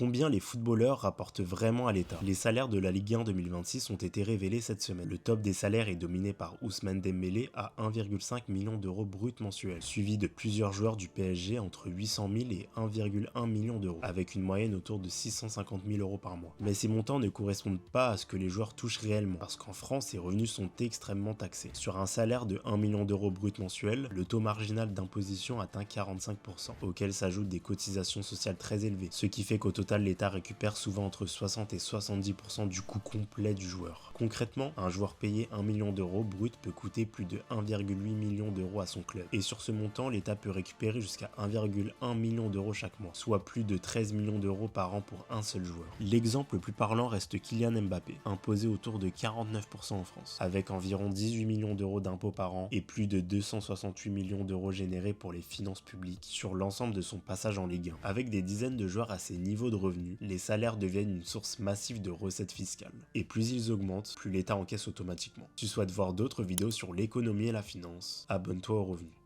Combien les footballeurs rapportent vraiment à l'État? Les salaires de la Ligue 1 2026 ont été révélés cette semaine. Le top des salaires est dominé par Ousmane Dembélé à 1,5 million d'euros brut mensuels, suivi de plusieurs joueurs du PSG entre 800 000 et 1,1 million d'euros, avec une moyenne autour de 650 000 euros par mois. Mais ces montants ne correspondent pas à ce que les joueurs touchent réellement, parce qu'en France, ces revenus sont extrêmement taxés. Sur un salaire de 1 million d'euros brut mensuel, le taux marginal d'imposition atteint 45%, auquel s'ajoutent des cotisations sociales très élevées, ce qui fait qu'au total, l'État récupère souvent entre 60 et 70% du coût complet du joueur. Concrètement, un joueur payé 1 million d'euros brut peut coûter plus de 1,8 million d'euros à son club. Et sur ce montant, l'État peut récupérer jusqu'à 1,1 million d'euros chaque mois, soit plus de 13 millions d'euros par an pour un seul joueur. L'exemple le plus parlant reste Kylian Mbappé, imposé autour de 49% en France, avec environ 18 millions d'euros d'impôts par an et plus de 268 millions d'euros générés pour les finances publiques sur l'ensemble de son passage en Ligue 1. Avec des dizaines de joueurs à ces niveaux de revenus, les salaires deviennent une source massive de recettes fiscales. Et plus ils augmentent, plus l'État encaisse automatiquement. Tu souhaites voir d'autres vidéos sur l'économie et la finance? Abonne-toi au Revenu.